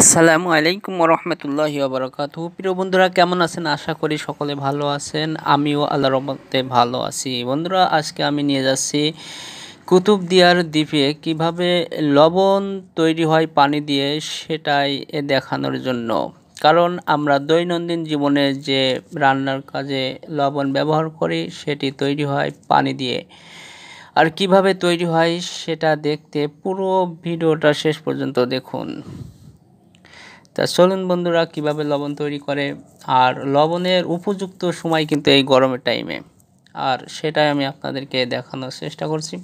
আসসালামু আলাইকুম ওরহমতুল্লাহি ওয়াবারাকাতুহু। প্রিয় বন্ধুরা, কেমন আছেন? আশা করি সকলে ভালো আছেন। আমিও আল্লাহর রহমতে ভালো আছি। বন্ধুরা, আজকে আমি নিয়ে যাচ্ছি কুতুবদিয়ার দ্বীপে কিভাবে লবণ তৈরি হয় পানি দিয়ে, সেটাই দেখানোর জন্য। কারণ আমরা দৈনন্দিন জীবনে যে রান্নার কাজে লবণ ব্যবহার করি, সেটি তৈরি হয় পানি দিয়ে। আর কিভাবে তৈরি হয় সেটা দেখতে পুরো ভিডিওটা শেষ পর্যন্ত দেখুন। তা চলুন বন্ধুরা, কিভাবে লবণ তৈরি করে। আর লবণের উপযুক্ত সময় কিন্তু এই গরমের টাইমে, আর সেটাই আমি আপনাদেরকে দেখানোর চেষ্টা করছি।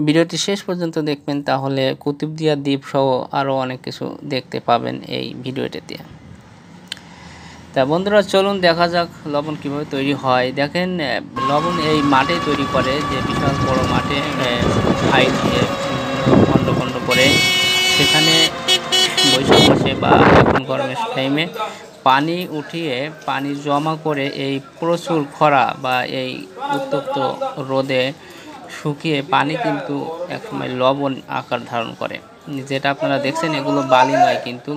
ভিডিওটি শেষ পর্যন্ত দেখবেন, তাহলে কুতুবদিয়া দ্বীপ সহ আরও অনেক কিছু দেখতে পাবেন এই ভিডিওটিতে। তা বন্ধুরা, চলুন দেখা যাক লবণ কিভাবে তৈরি হয়। দেখেন, লবণ এই মাঠে তৈরি করে, যে বিশাল বড় মাঠে সাইড দিয়ে খণ্ড খণ্ড করে, সেখানে বৈশাখ মাসে বা এখন গরমের টাইমে পানি উঠিয়ে পানি জমা করে এই প্রচুর খরা বা এই উত্তপ্ত রোদে শুকিয়ে পানি কিন্তু একসময় লবণ আকার ধারণ করে। যেটা আপনারা দেখছেন, এগুলো বালি নয়, কিন্তু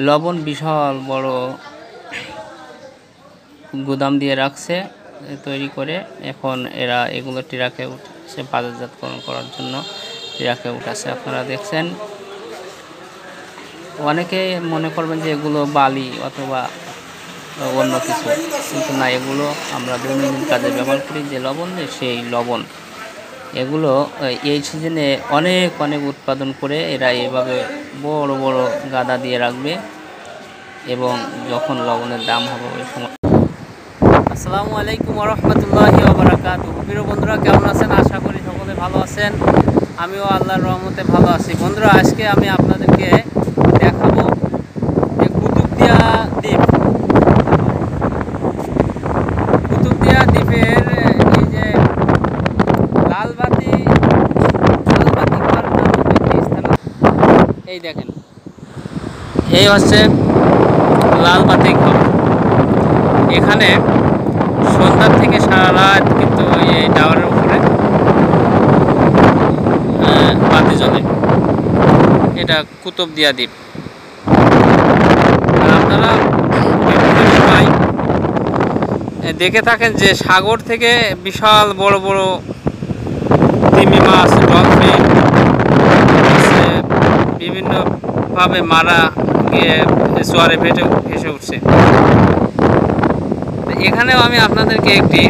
লবণ বিশাল বড় গুদাম দিয়ে রাখছে তৈরি করে। এখন এরা এগুলো ট্রাকে উঠছে বাজারজাতকরণ করার জন্য, ট্রাকে উঠাচ্ছে। আপনারা দেখছেন, অনেকে মনে করবেন যে এগুলো বালি অথবা অন্য কিছু, কিন্তু না, এগুলো আমরা দৈনন্দিন কাজে ব্যবহার করি যে লবণ, সেই লবণ। এগুলো এই সিজনে অনেক উৎপাদন করে এরা এভাবে বড় বড় গাদা দিয়ে রাখবে, এবং যখন লবণের দাম হবে ওই সময়। আসসালামু আলাইকুম ওরহমতুল্লাহি ওয়াবারাকাতুহু। প্রিয় বন্ধুরা, কেমন আছেন? আশা করি সকলে ভালো আছেন। আমিও আল্লাহর রহমতে ভালো আছি। বন্ধুরা, আজকে আমি আপনাদেরকে দেখাবো যে কুতুবদিয়া দ্বীপ। কুতুবদিয়া দ্বীপের এই যে লালবাতি ঘর নামক একটি স্থান, এই দেখেন, এই হচ্ছে লালবাতি ঘর। এখানে সন্ধ্যার থেকে সারা রাত কিন্তু এই টাওয়ারের উপরে বাতি জ্বলে। এটা কুতুবদিয়া দ্বীপ। আর আপনারা দেখে থাকেন যে সাগর থেকে বিশাল বড় বড় তিমি মাছ, ডলফিন বিভিন্নভাবে মারা গিয়ে জোয়ারে ভেসে উঠছে। এখানেও আমি আপনাদেরকে একটি